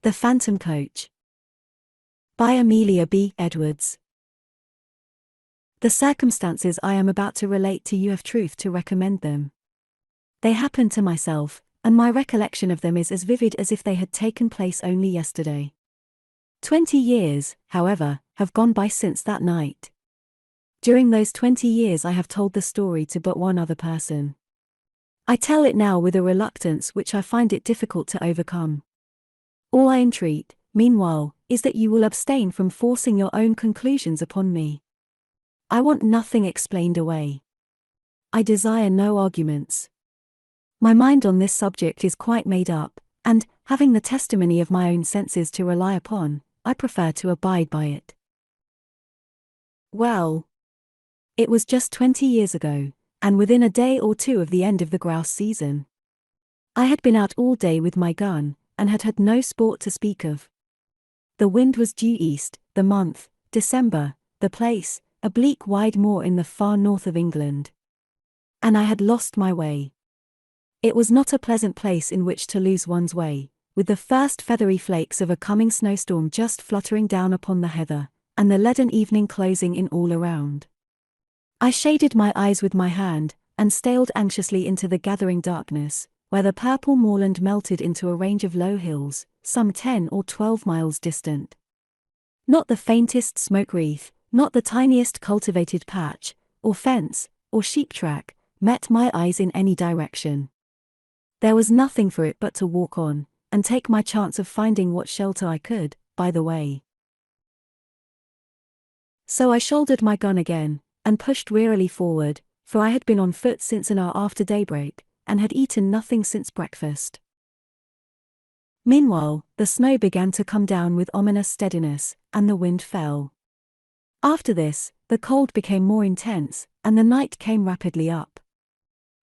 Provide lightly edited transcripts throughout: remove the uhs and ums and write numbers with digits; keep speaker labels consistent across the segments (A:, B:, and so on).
A: The Phantom Coach by Amelia B. Edwards. The circumstances I am about to relate to you have truth to recommend them. They happened to myself, and my recollection of them is as vivid as if they had taken place only yesterday. 20 years, however, have gone by since that night. During those 20 years I have told the story to but one other person. I tell it now with a reluctance which I find it difficult to overcome. All I entreat, meanwhile, is that you will abstain from forcing your own conclusions upon me. I want nothing explained away. I desire no arguments. My mind on this subject is quite made up, and, having the testimony of my own senses to rely upon, I prefer to abide by it. Well, it was just 20 years ago, and within a day or two of the end of the grouse season. I had been out all day with my gun, and had had no sport to speak of. The wind was due east, the month, December, the place, a bleak wide moor in the far north of England. And I had lost my way. It was not a pleasant place in which to lose one's way, with the first feathery flakes of a coming snowstorm just fluttering down upon the heather, and the leaden evening closing in all around. I shaded my eyes with my hand, and staled anxiously into the gathering darkness, where the purple moorland melted into a range of low hills, some 10 or 12 miles distant. Not the faintest smoke wreath, not the tiniest cultivated patch, or fence, or sheep track, met my eyes in any direction. There was nothing for it but to walk on, and take my chance of finding what shelter I could, by the way. So I shouldered my gun again, and pushed wearily forward, for I had been on foot since an hour after daybreak, and had eaten nothing since breakfast. Meanwhile, the snow began to come down with ominous steadiness, and the wind fell. After this, the cold became more intense, and the night came rapidly up.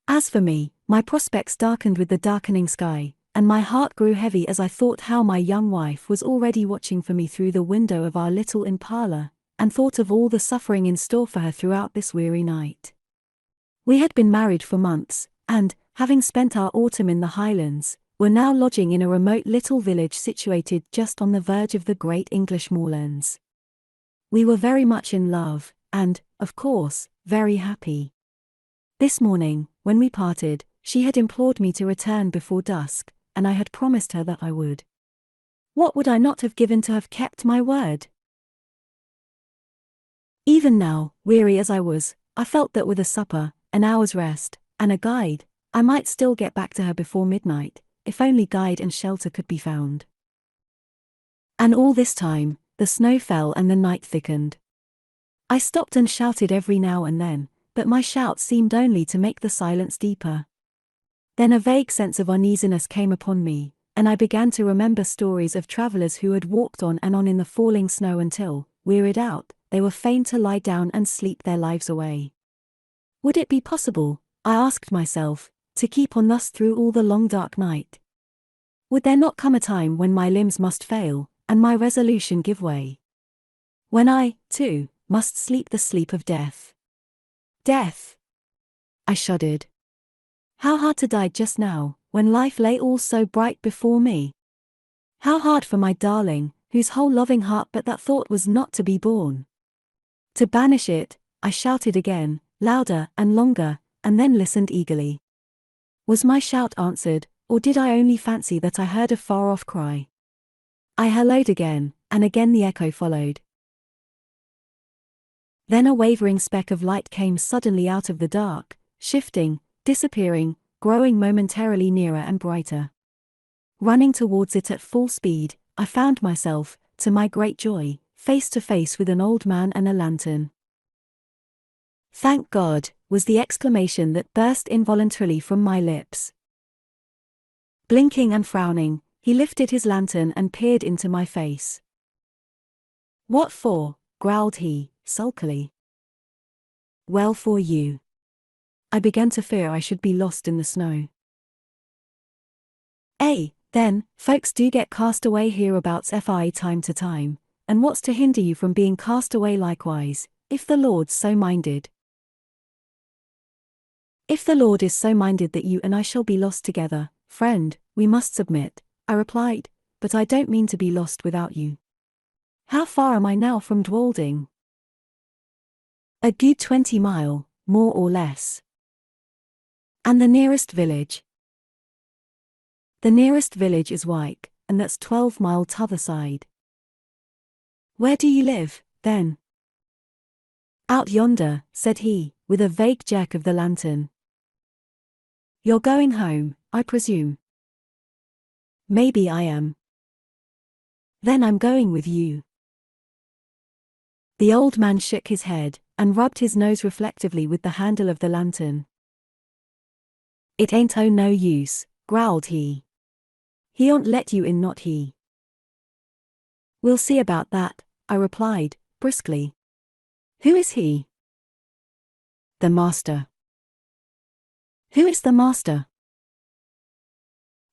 A: As for me, my prospects darkened with the darkening sky, and my heart grew heavy as I thought how my young wife was already watching for me through the window of our little inn parlour, and thought of all the suffering in store for her throughout this weary night. We had been married for months, and, having spent our autumn in the Highlands, were now lodging in a remote little village situated just on the verge of the great English moorlands. We were very much in love, and, of course, very happy. This morning, when we parted, she had implored me to return before dusk, and I had promised her that I would. What would I not have given to have kept my word? Even now, weary as I was, I felt that with a supper, an hour's rest, and a guide, I might still get back to her before midnight, if only guide and shelter could be found. And all this time, the snow fell and the night thickened. I stopped and shouted every now and then, but my shouts seemed only to make the silence deeper. Then a vague sense of uneasiness came upon me, and I began to remember stories of travellers who had walked on and on in the falling snow until, wearied out, they were fain to lie down and sleep their lives away. Would it be possible, I asked myself, to keep on thus through all the long dark night? Would there not come a time when my limbs must fail, and my resolution give way? When I, too, must sleep the sleep of death? Death! I shuddered. How hard to die just now, when life lay all so bright before me. How hard for my darling, whose whole loving heart but that thought was not to be borne. To banish it, I shouted again, louder and longer, and then listened eagerly. Was my shout answered, or did I only fancy that I heard a far-off cry? I hallooed again, and again the echo followed. Then a wavering speck of light came suddenly out of the dark, shifting, disappearing, growing momentarily nearer and brighter. Running towards it at full speed, I found myself, to my great joy, face to face with an old man and a lantern. "Thank God," was the exclamation that burst involuntarily from my lips. Blinking and frowning, he lifted his lantern and peered into my face. "What for?" growled he, sulkily. "Well, for you." I began to fear I should be lost in the snow. Then, folks do get cast away hereabouts time to time, and what's to hinder you from being cast away likewise, if the Lord's so minded? If the Lord is so minded that you and I shall be lost together, friend, we must submit, I replied, but I don't mean to be lost without you. How far am I now from Dwalding? A good 20 mile, more or less. And the nearest village? The nearest village is Wyke, and that's 12 mile t'other side. Where do you live, then? Out yonder, said he, with a vague jerk of the lantern. You're going home, I presume. Maybe I am. Then I'm going with you. The old man shook his head, and rubbed his nose reflectively with the handle of the lantern. It ain't no use, growled he. He 'on't let you in, not he. We'll see about that, I replied, briskly. Who is he? The master. Who is the master?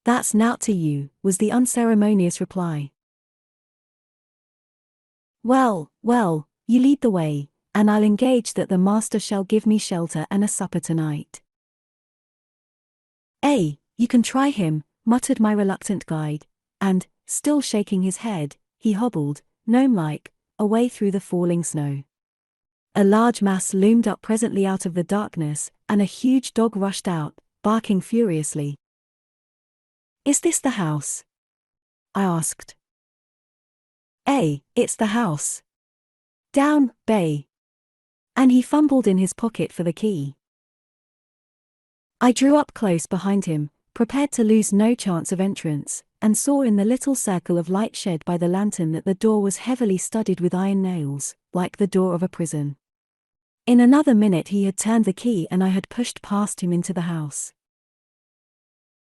A: That's nowt to you, was the unceremonious reply. Well, you lead the way, and I'll engage that the master shall give me shelter and a supper tonight. You can try him, muttered my reluctant guide, and, still shaking his head, he hobbled, gnome-like, away through the falling snow. A large mass loomed up presently out of the darkness, and a huge dog rushed out, barking furiously. Is this the house? I asked. It's the house. Down, Bay. And he fumbled in his pocket for the key. I drew up close behind him, prepared to lose no chance of entrance, and saw in the little circle of light shed by the lantern that the door was heavily studded with iron nails, like the door of a prison. In another minute he had turned the key and I had pushed past him into the house.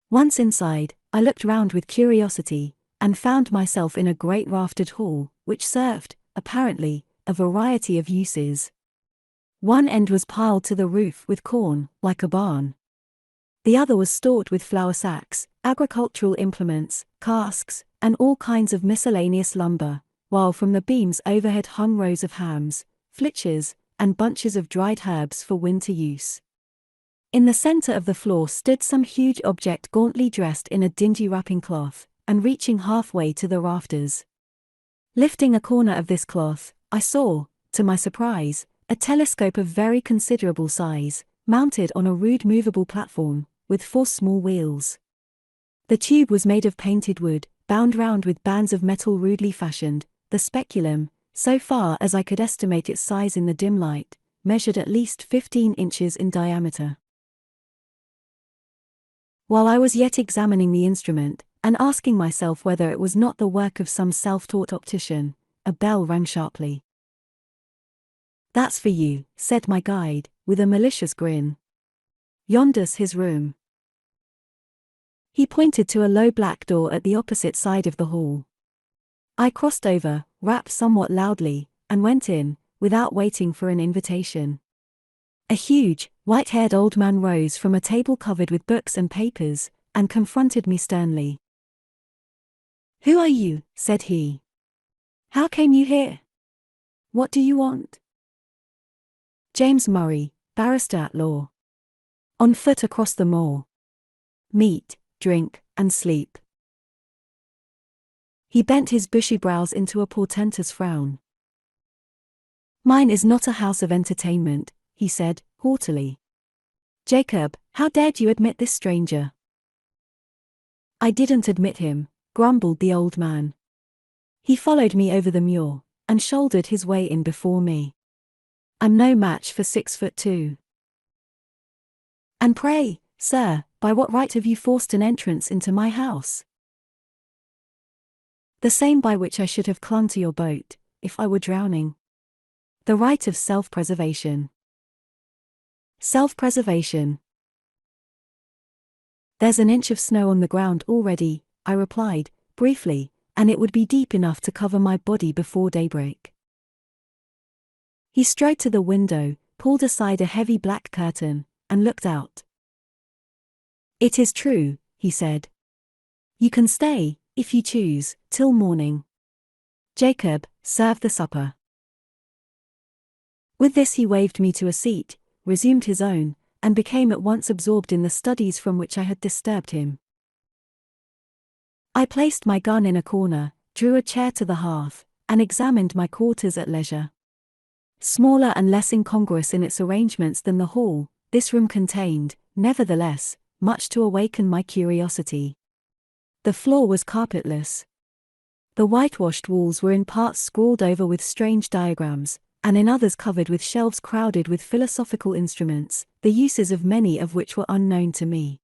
A: Once inside, I looked round with curiosity, and found myself in a great raftered hall, which served, apparently, a variety of uses. One end was piled to the roof with corn, like a barn. The other was stored with flour sacks, agricultural implements, casks, and all kinds of miscellaneous lumber, while from the beams overhead hung rows of hams, flitches, and bunches of dried herbs for winter use. In the center of the floor stood some huge object gauntly dressed in a dingy wrapping cloth, and reaching halfway to the rafters. Lifting a corner of this cloth, I saw, to my surprise, a telescope of very considerable size, mounted on a rude movable platform, with 4 small wheels. The tube was made of painted wood, bound round with bands of metal rudely fashioned. The speculum, so far as I could estimate its size in the dim light, measured at least 15 inches in diameter. While I was yet examining the instrument, and asking myself whether it was not the work of some self-taught optician, a bell rang sharply. That's for you, said my guide, with a malicious grin. Yonder's his room. He pointed to a low black door at the opposite side of the hall. I crossed over, rapped somewhat loudly, and went in, without waiting for an invitation. A huge, white-haired old man rose from a table covered with books and papers, and confronted me sternly. Who are you? Said he. How came you here? What do you want? James Murray, barrister at law. On foot across the moor. Meat, drink, and sleep. He bent his bushy brows into a portentous frown. Mine is not a house of entertainment, he said, haughtily. Jacob, how dared you admit this stranger? I didn't admit him, grumbled the old man. He followed me over the muir, and shouldered his way in before me. I'm no match for 6'2". And pray, sir, by what right have you forced an entrance into my house? The same by which I should have clung to your boat, if I were drowning. The right of self-preservation. Self-preservation. There's an inch of snow on the ground already, I replied, briefly, and it would be deep enough to cover my body before daybreak. He strode to the window, pulled aside a heavy black curtain, and looked out. It is true, he said. You can stay, if you choose, till morning. Jacob, serve the supper. With this he waved me to a seat, resumed his own, and became at once absorbed in the studies from which I had disturbed him. I placed my gun in a corner, drew a chair to the hearth, and examined my quarters at leisure. Smaller and less incongruous in its arrangements than the hall, this room contained, nevertheless, much to awaken my curiosity. The floor was carpetless. The whitewashed walls were in parts scrawled over with strange diagrams, and in others covered with shelves crowded with philosophical instruments, the uses of many of which were unknown to me.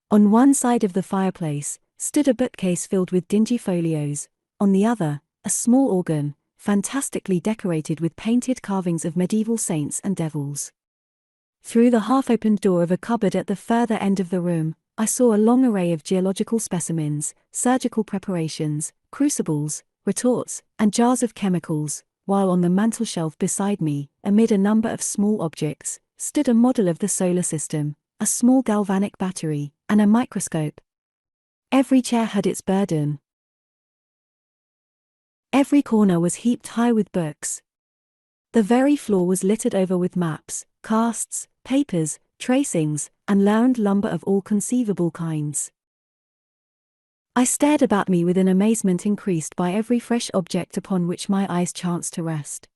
A: On one side of the fireplace stood a bookcase filled with dingy folios, on the other, a small organ, fantastically decorated with painted carvings of medieval saints and devils. Through the half-opened door of a cupboard at the further end of the room, I saw a long array of geological specimens, surgical preparations, crucibles, retorts, and jars of chemicals, while on the mantelshelf beside me, amid a number of small objects, stood a model of the solar system, a small galvanic battery, and a microscope. Every chair had its burden. Every corner was heaped high with books. The very floor was littered over with maps, casts, papers, tracings, and learned lumber of all conceivable kinds. I stared about me with an amazement increased by every fresh object upon which my eyes chanced to rest.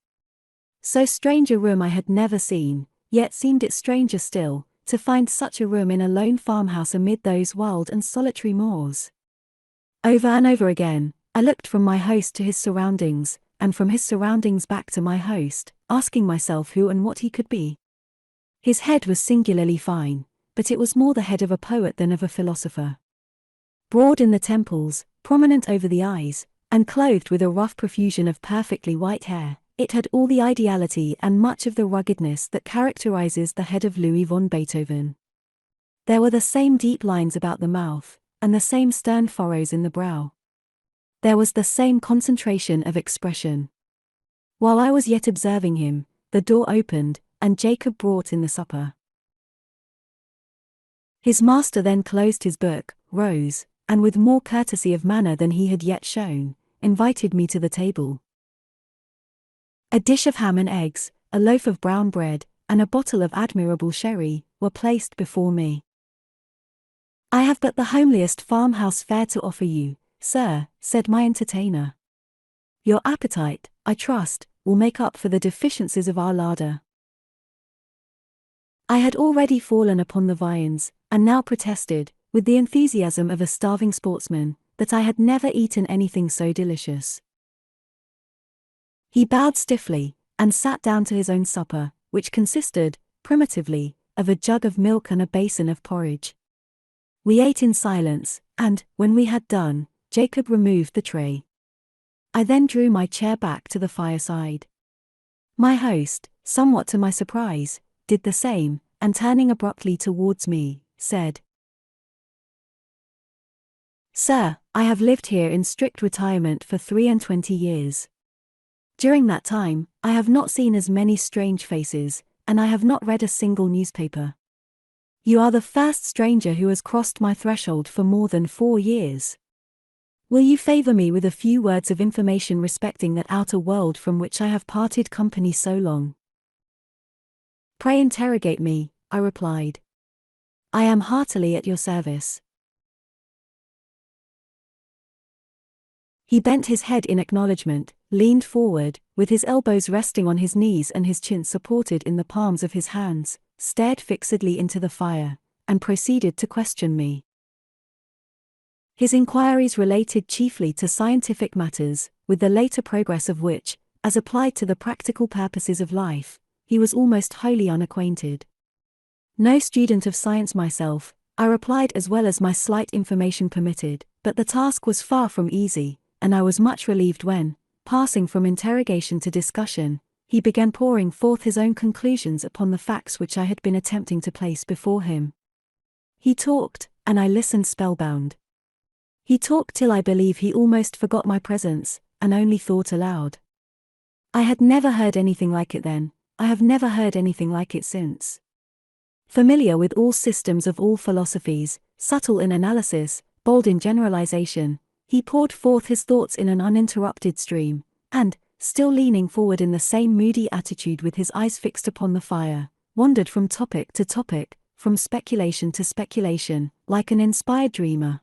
A: So strange a room I had never seen, yet seemed it stranger still, to find such a room in a lone farmhouse amid those wild and solitary moors. Over and over again, I looked from my host to his surroundings, and from his surroundings back to my host, asking myself who and what he could be. His head was singularly fine, but it was more the head of a poet than of a philosopher. Broad in the temples, prominent over the eyes, and clothed with a rough profusion of perfectly white hair, it had all the ideality and much of the ruggedness that characterizes the head of Louis von Beethoven. There were the same deep lines about the mouth, and the same stern furrows in the brow. There was the same concentration of expression. While I was yet observing him, the door opened, and Jacob brought in the supper. His master then closed his book, rose, and with more courtesy of manner than he had yet shown, invited me to the table. A dish of ham and eggs, a loaf of brown bread, and a bottle of admirable sherry were placed before me. "I have but the homeliest farmhouse fare to offer you, sir," said my entertainer. "Your appetite, I trust, will make up for the deficiencies of our larder." I had already fallen upon the viands, and now protested, with the enthusiasm of a starving sportsman, that I had never eaten anything so delicious. He bowed stiffly, and sat down to his own supper, which consisted, primitively, of a jug of milk and a basin of porridge. We ate in silence, and, when we had done, Jacob removed the tray. I then drew my chair back to the fireside. My host, somewhat to my surprise, did the same, and turning abruptly towards me, said, "Sir, I have lived here in strict retirement for 23 years. During that time, I have not seen as many strange faces, and I have not read a single newspaper. You are the first stranger who has crossed my threshold for more than 4 years. Will you favor me with a few words of information respecting that outer world from which I have parted company so long?" "Pray interrogate me," I replied. "I am heartily at your service." He bent his head in acknowledgement, leaned forward, with his elbows resting on his knees and his chin supported in the palms of his hands, stared fixedly into the fire, and proceeded to question me. His inquiries related chiefly to scientific matters, with the later progress of which, as applied to the practical purposes of life, he was almost wholly unacquainted. No student of science myself, I replied as well as my slight information permitted, but the task was far from easy, and I was much relieved when, passing from interrogation to discussion, he began pouring forth his own conclusions upon the facts which I had been attempting to place before him. He talked, and I listened spellbound. He talked till I believe he almost forgot my presence, and only thought aloud. I had never heard anything like it then, I have never heard anything like it since. Familiar with all systems of all philosophies, subtle in analysis, bold in generalization, he poured forth his thoughts in an uninterrupted stream, and, still leaning forward in the same moody attitude with his eyes fixed upon the fire, wandered from topic to topic, from speculation to speculation, like an inspired dreamer.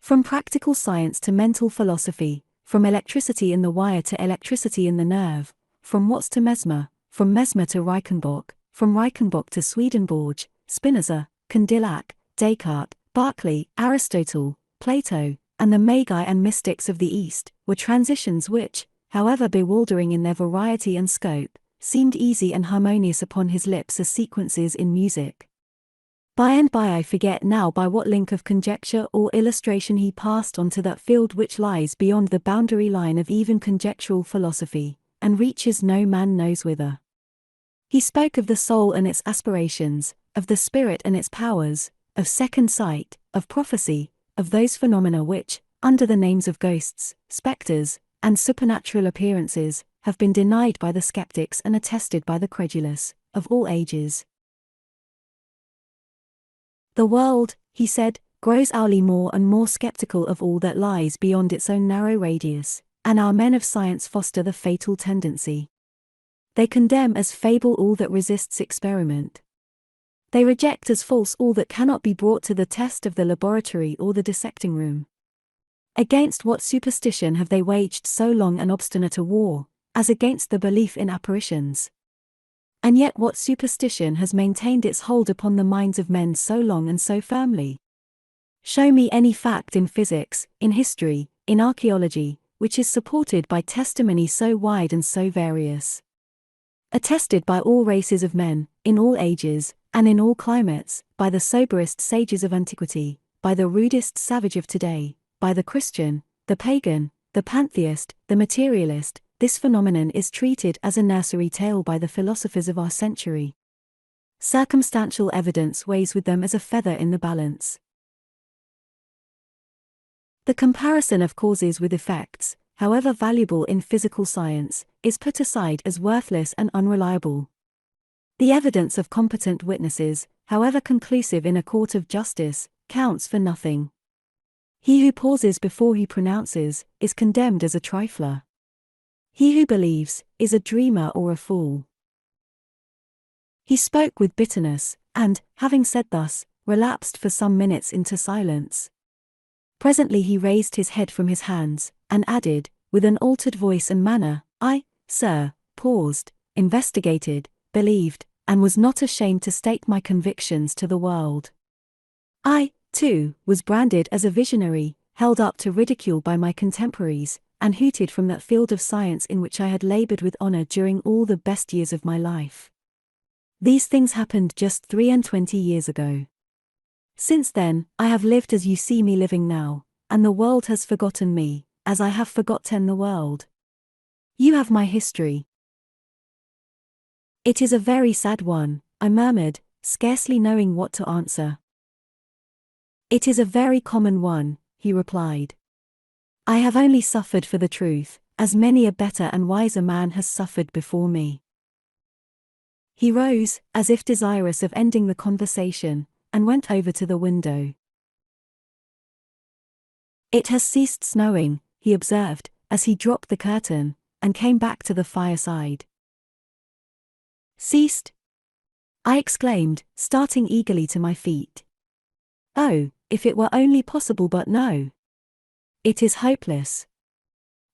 A: From practical science to mental philosophy, from electricity in the wire to electricity in the nerve, from Watts to Mesmer, from Mesmer to Reichenbach, from Reichenbach to Swedenborg, Spinoza, Condillac, Descartes, Berkeley, Aristotle, Plato, and the Magi and mystics of the East, were transitions which, however bewildering in their variety and scope, seemed easy and harmonious upon his lips as sequences in music. By and by I forget now by what link of conjecture or illustration he passed on to that field which lies beyond the boundary line of even conjectural philosophy, and reaches no man knows whither. He spoke of the soul and its aspirations, of the spirit and its powers, of second sight, of prophecy, of those phenomena which, under the names of ghosts, spectres, and supernatural appearances, have been denied by the skeptics and attested by the credulous, of all ages. The world, he said, grows hourly more and more skeptical of all that lies beyond its own narrow radius, and our men of science foster the fatal tendency. They condemn as fable all that resists experiment. They reject as false all that cannot be brought to the test of the laboratory or the dissecting room. Against what superstition have they waged so long and obstinate a war, as against the belief in apparitions? And yet what superstition has maintained its hold upon the minds of men so long and so firmly? Show me any fact in physics, in history, in archaeology, which is supported by testimony so wide and so various. Attested by all races of men, in all ages, and in all climates, by the soberest sages of antiquity, by the rudest savage of today, by the Christian, the pagan, the pantheist, the materialist, this phenomenon is treated as a nursery tale by the philosophers of our century. Circumstantial evidence weighs with them as a feather in the balance. The comparison of causes with effects, however valuable in physical science, is put aside as worthless and unreliable. The evidence of competent witnesses, however conclusive in a court of justice, counts for nothing. He who pauses before he pronounces, is condemned as a trifler. He who believes, is a dreamer or a fool. He spoke with bitterness, and, having said thus, relapsed for some minutes into silence. Presently he raised his head from his hands, and added, with an altered voice and manner, I, sir, paused, investigated, believed, and was not ashamed to state my convictions to the world. I, too, was branded as a visionary, held up to ridicule by my contemporaries, and hooted from that field of science in which I had labored with honor during all the best years of my life. These things happened just 23 years ago. Since then, I have lived as you see me living now, and the world has forgotten me, as I have forgotten the world. You have my history. It is a very sad one, I murmured, scarcely knowing what to answer. It is a very common one, he replied. I have only suffered for the truth, as many a better and wiser man has suffered before me. He rose, as if desirous of ending the conversation, and went over to the window. It has ceased snowing, he observed, as he dropped the curtain, and came back to the fireside. Ceased? I exclaimed, starting eagerly to my feet. Oh, if it were only possible, but no. It is hopeless.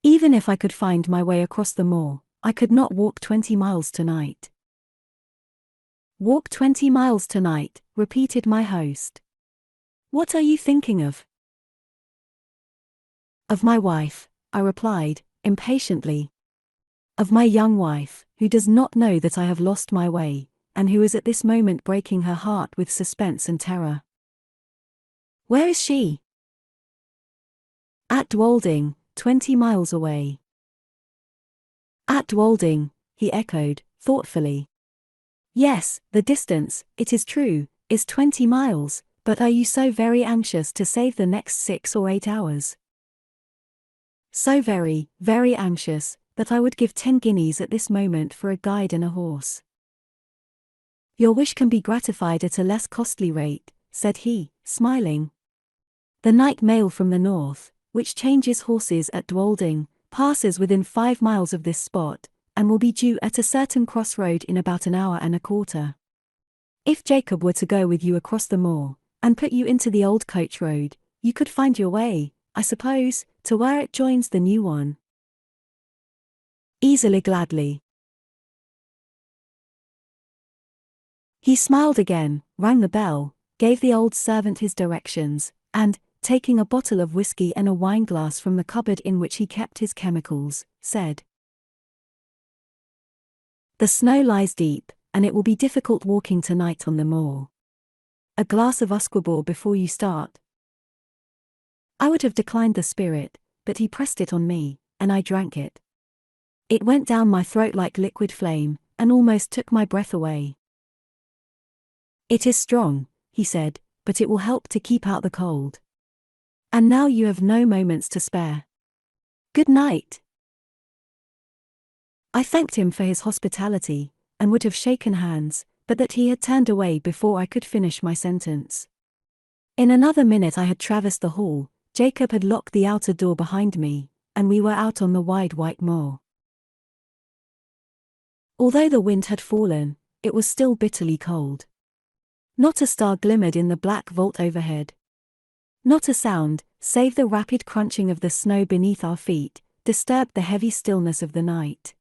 A: Even if I could find my way across the moor, I could not walk 20 miles tonight. Walk 20 miles tonight, repeated my host. What are you thinking of? Of my wife, I replied, impatiently. Of my young wife, who does not know that I have lost my way, and who is at this moment breaking her heart with suspense and terror. Where is she? At Dwolding, 20 miles away. At Dwolding, he echoed, thoughtfully. Yes, the distance, it is true, is 20 miles, but are you so very anxious to save the next 6 or 8 hours? So very, very anxious, that I would give 10 guineas at this moment for a guide and a horse. Your wish can be gratified at a less costly rate, said he, smiling. The night mail from the north, which changes horses at Dwolding, passes within 5 miles of this spot, and will be due at a certain crossroad in about an hour and a quarter. If Jacob were to go with you across the moor, and put you into the old coach road, You could find your way, I suppose, to where it joins the new one. Easily, gladly. He smiled again, rang the bell, gave the old servant his directions, and, taking a bottle of whiskey and a wineglass from the cupboard in which he kept his chemicals, said, "The snow lies deep, and it will be difficult walking tonight on the moor. A glass of usquebaugh before you start." I would have declined the spirit, but he pressed it on me, and I drank it. It went down my throat like liquid flame, and almost took my breath away. "It is strong," he said, "but it will help to keep out the cold. And now you have no moments to spare. Good night." I thanked him for his hospitality, and would have shaken hands, but that he had turned away before I could finish my sentence. In another minute I had traversed the hall, Jacob had locked the outer door behind me, and we were out on the wide white moor. Although the wind had fallen, it was still bitterly cold. Not a star glimmered in the black vault overhead. Not a sound, save the rapid crunching of the snow beneath our feet, disturbed the heavy stillness of the night.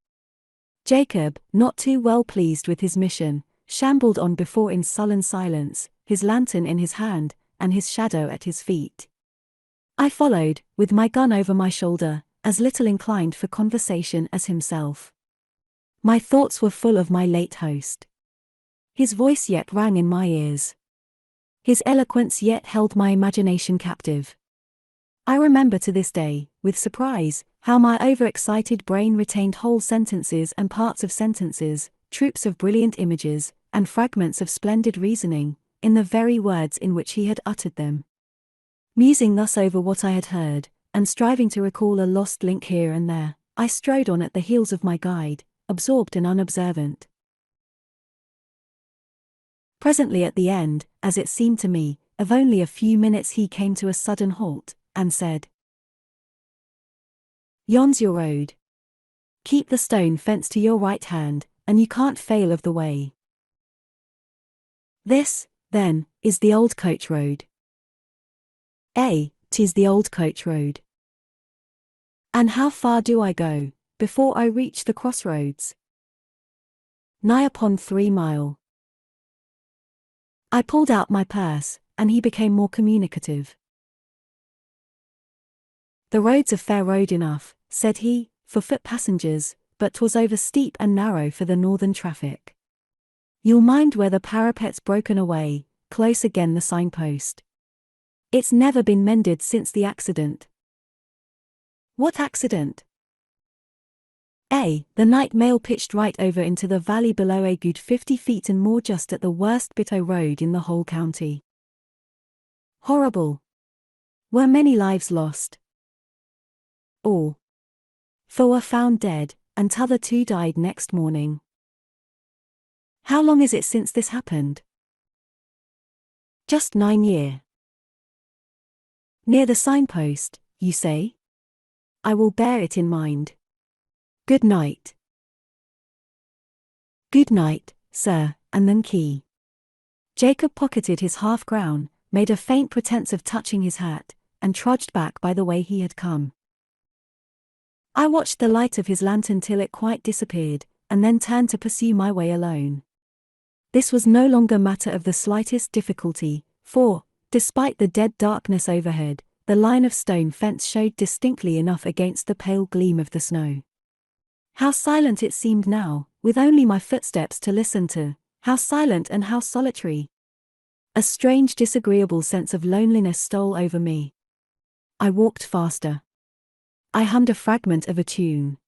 A: Jacob, not too well pleased with his mission, shambled on before in sullen silence, his lantern in his hand, and his shadow at his feet. I followed, with my gun over my shoulder, as little inclined for conversation as himself. My thoughts were full of my late host. His voice yet rang in my ears. His eloquence yet held my imagination captive. I remember to this day, with surprise, how my overexcited brain retained whole sentences and parts of sentences, troops of brilliant images, and fragments of splendid reasoning, in the very words in which he had uttered them. Musing thus over what I had heard, and striving to recall a lost link here and there, I strode on at the heels of my guide, absorbed and unobservant. Presently at the end, as it seemed to me, of only a few minutes he came to a sudden halt, and said, "Yon's your road. Keep the stone fence to your right hand, and you can't fail of the way. This, then, is the old coach road." "'Tis the old coach road." "And how far do I go, before I reach the crossroads?" "Nigh upon 3 mile." I pulled out my purse, and he became more communicative. "The road's a fair road enough," said he, "for foot passengers, but 'twas over steep and narrow for the northern traffic. You'll mind where the parapet's broken away, close again the signpost. It's never been mended since the accident." "What accident?" "The night mail pitched right over into the valley below a good 50 feet and more, just at the worst bit o' road in the whole county." "Horrible. Were many lives lost?" "All. 4 were found dead, and t'other 2 died next morning." "How long is it since this happened?" "Just 9 year." "Near the signpost, you say? I will bear it in mind. Good night." "Good night, sir, and then key." Jacob pocketed his half-crown, made a faint pretense of touching his hat, and trudged back by the way he had come. I watched the light of his lantern till it quite disappeared, and then turned to pursue my way alone. This was no longer matter of the slightest difficulty, for, despite the dead darkness overhead, the line of stone fence showed distinctly enough against the pale gleam of the snow. How silent it seemed now, with only my footsteps to listen to, how silent and how solitary. A strange disagreeable sense of loneliness stole over me. I walked faster. I hummed a fragment of a tune.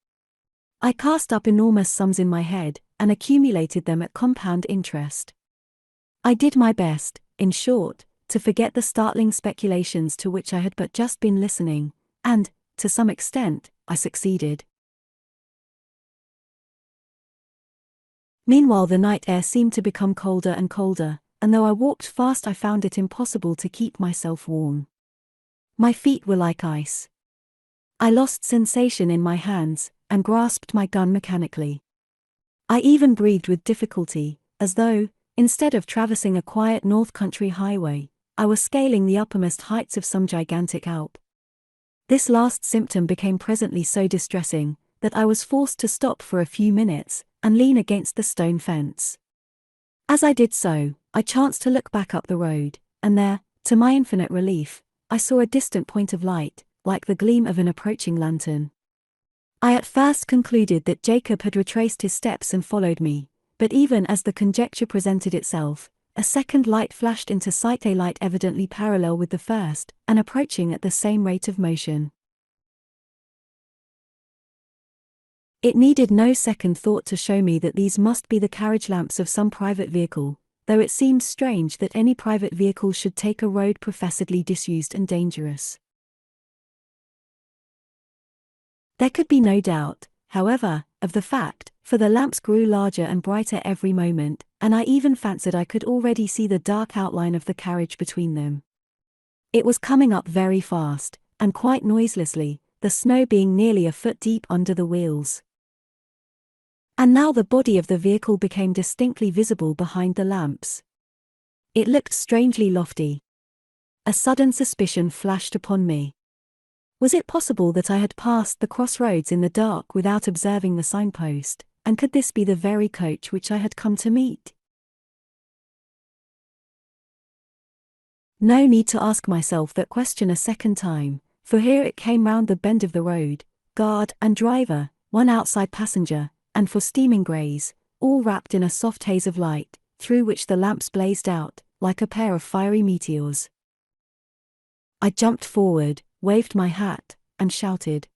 A: I cast up enormous sums in my head, and accumulated them at compound interest. I did my best, in short, to forget the startling speculations to which I had but just been listening, and, to some extent, I succeeded. Meanwhile the night air seemed to become colder and colder, and though I walked fast I found it impossible to keep myself warm. My feet were like ice. I lost sensation in my hands, and grasped my gun mechanically. I even breathed with difficulty, as though, instead of traversing a quiet north country highway, I was scaling the uppermost heights of some gigantic Alp. This last symptom became presently so distressing that I was forced to stop for a few minutes and lean against the stone fence. As I did so, I chanced to look back up the road, and there, to my infinite relief, I saw a distant point of light, like the gleam of an approaching lantern. I at first concluded that Jacob had retraced his steps and followed me, but even as the conjecture presented itself, a second light flashed into sight, a light evidently parallel with the first, and approaching at the same rate of motion. It needed no second thought to show me that these must be the carriage lamps of some private vehicle, though it seemed strange that any private vehicle should take a road professedly disused and dangerous. There could be no doubt, however, of the fact, for the lamps grew larger and brighter every moment, and I even fancied I could already see the dark outline of the carriage between them. It was coming up very fast, and quite noiselessly, the snow being nearly a foot deep under the wheels. And now the body of the vehicle became distinctly visible behind the lamps. It looked strangely lofty. A sudden suspicion flashed upon me. Was it possible that I had passed the crossroads in the dark without observing the signpost, and could this be the very coach which I had come to meet? No need to ask myself that question a second time, for here it came round the bend of the road, guard and driver, one outside passenger, and four steaming greys, all wrapped in a soft haze of light, through which the lamps blazed out, like a pair of fiery meteors. I jumped forward, waved my hat, and shouted.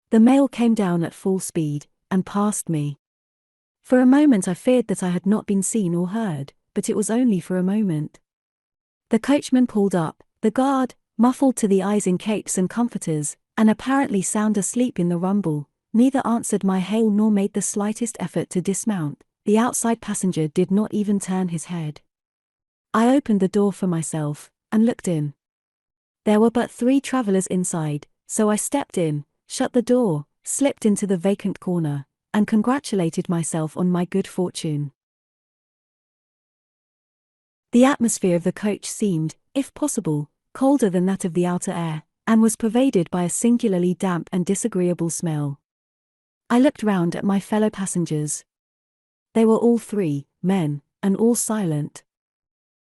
A: The mail came down at full speed, and passed me. For a moment I feared that I had not been seen or heard, but it was only for a moment. The coachman pulled up, the guard, muffled to the eyes in capes and comforters, and apparently sound asleep in the rumble, neither answered my hail nor made the slightest effort to dismount. The outside passenger did not even turn his head. I opened the door for myself, and looked in. There were but 3 travelers inside, so I stepped in, shut the door, slipped into the vacant corner, and congratulated myself on my good fortune. The atmosphere of the coach seemed, if possible, colder than that of the outer air, and was pervaded by a singularly damp and disagreeable smell. I looked round at my fellow passengers. They were all 3 men, and all silent.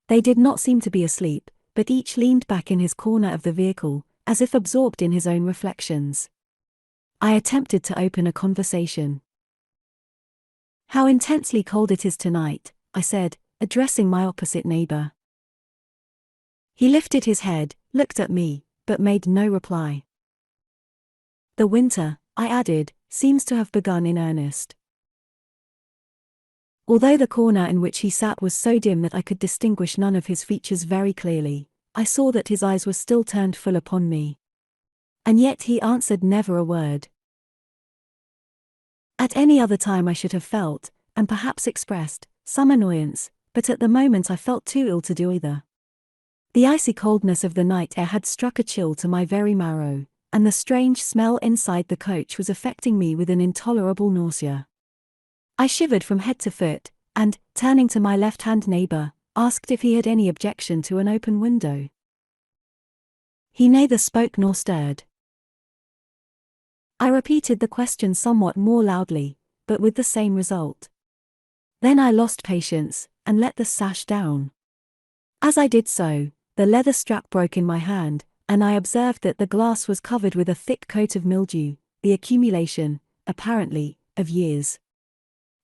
A: They did not seem to be asleep, but each leaned back in his corner of the vehicle, as if absorbed in his own reflections. I attempted to open a conversation. "How intensely cold it is tonight," I said, addressing my opposite neighbor. He lifted his head, looked at me, but made no reply. "The winter," I added, "seems to have begun in earnest." Although the corner in which he sat was so dim that I could distinguish none of his features very clearly, I saw that his eyes were still turned full upon me. And yet he answered never a word. At any other time I should have felt, and perhaps expressed, some annoyance, but at the moment I felt too ill to do either. The icy coldness of the night air had struck a chill to my very marrow, and the strange smell inside the coach was affecting me with an intolerable nausea. I shivered from head to foot, and, turning to my left-hand neighbor, asked if he had any objection to an open window. He neither spoke nor stirred. I repeated the question somewhat more loudly, but with the same result. Then I lost patience, and let the sash down. As I did so, the leather strap broke in my hand, and I observed that the glass was covered with a thick coat of mildew, the accumulation, apparently, of years.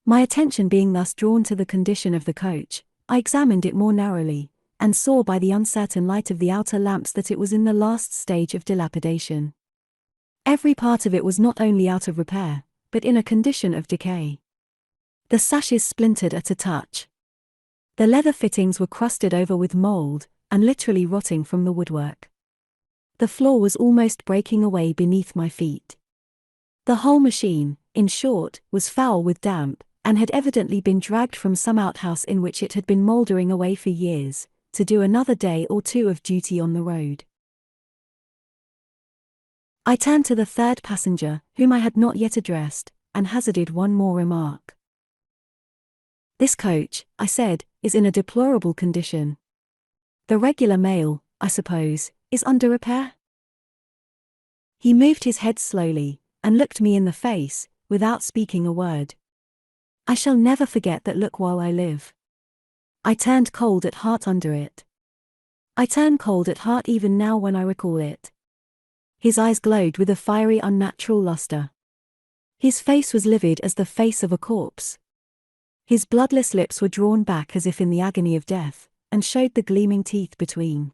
A: My attention being thus drawn to the condition of the coach, I examined it more narrowly, and saw by the uncertain light of the outer lamps that it was in the last stage of dilapidation. Every part of it was not only out of repair, but in a condition of decay. The sashes splintered at a touch. The leather fittings were crusted over with mold, and literally rotting from the woodwork. The floor was almost breaking away beneath my feet. The whole machine, in short, was foul with damp, and had evidently been dragged from some outhouse in which it had been mouldering away for years, to do another day or 2 of duty on the road. I turned to the 3rd passenger, whom I had not yet addressed, and hazarded one more remark. "This coach," I said, "is in a deplorable condition." The regular mail, I suppose, is under repair? He moved his head slowly, and looked me in the face, without speaking a word. I shall never forget that look while I live. I turned cold at heart under it. I turn cold at heart even now when I recall it. His eyes glowed with a fiery unnatural luster. His face was livid as the face of a corpse. His bloodless lips were drawn back as if in the agony of death, and showed the gleaming teeth between.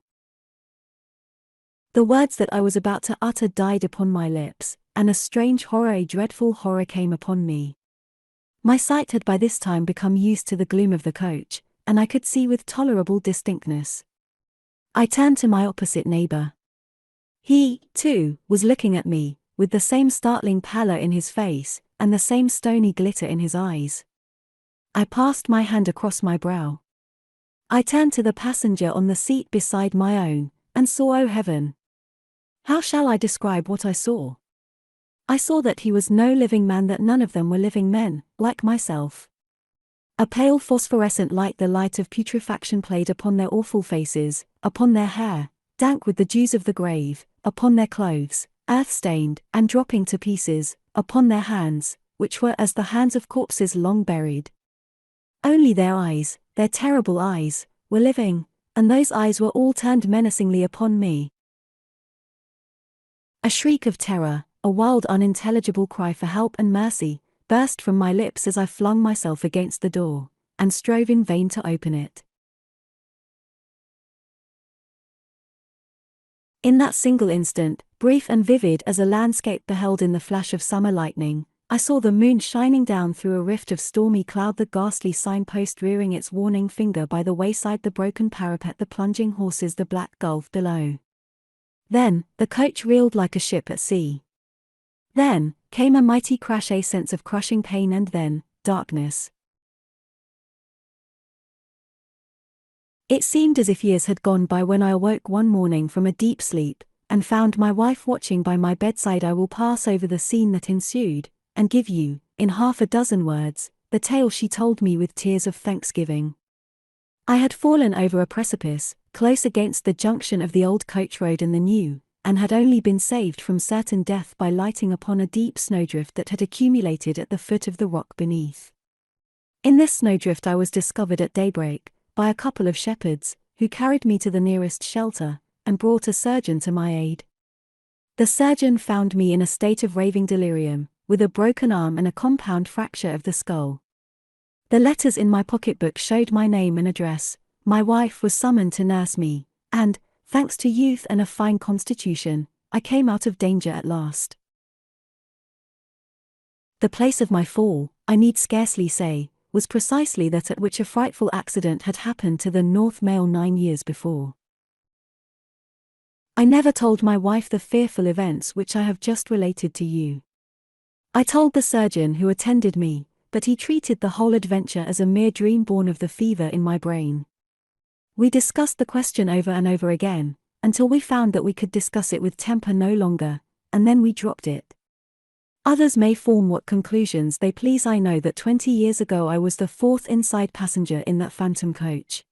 A: The words that I was about to utter died upon my lips, and a strange horror, a dreadful horror came upon me. My sight had by this time become used to the gloom of the coach, and I could see with tolerable distinctness. I turned to my opposite neighbor. He, too, was looking at me, with the same startling pallor in his face, and the same stony glitter in his eyes. I passed my hand across my brow. I turned to the passenger on the seat beside my own, and saw, oh heaven! How shall I describe what I saw? I saw that he was no living man, that none of them were living men, like myself. A pale phosphorescent light, the light of putrefaction, played upon their awful faces, upon their hair, dank with the dews of the grave, upon their clothes, earth-stained, and dropping to pieces, upon their hands, which were as the hands of corpses long buried. Only their eyes, their terrible eyes, were living, and those eyes were all turned menacingly upon me. A shriek of terror, a wild unintelligible cry for help and mercy, burst from my lips as I flung myself against the door, and strove in vain to open it. In that single instant, brief and vivid as a landscape beheld in the flash of summer lightning, I saw the moon shining down through a rift of stormy cloud, the ghastly signpost rearing its warning finger by the wayside, the broken parapet, the plunging horses, the black gulf below. Then, the coach reeled like a ship at sea. Then, came a mighty crash, a sense of crushing pain, and then, darkness. It seemed as if years had gone by when I awoke one morning from a deep sleep, and found my wife watching by my bedside. I will pass over the scene that ensued, and give you, in half a dozen words, the tale she told me with tears of thanksgiving. I had fallen over a precipice, close against the junction of the old coach road and the new, and had only been saved from certain death by lighting upon a deep snowdrift that had accumulated at the foot of the rock beneath. In this snowdrift I was discovered at daybreak, by a couple of shepherds, who carried me to the nearest shelter, and brought a surgeon to my aid. The surgeon found me in a state of raving delirium, with a broken arm and a compound fracture of the skull. The letters in my pocketbook showed my name and address. My wife was summoned to nurse me, and, thanks to youth and a fine constitution, I came out of danger at last. The place of my fall, I need scarcely say, was precisely that at which a frightful accident had happened to the North Mail 9 years before. I never told my wife the fearful events which I have just related to you. I told the surgeon who attended me, but he treated the whole adventure as a mere dream born of the fever in my brain. We discussed the question over and over again, until we found that we could discuss it with temper no longer, and then we dropped it. Others may form what conclusions they please. I know that 20 years ago I was the fourth inside passenger in that phantom coach.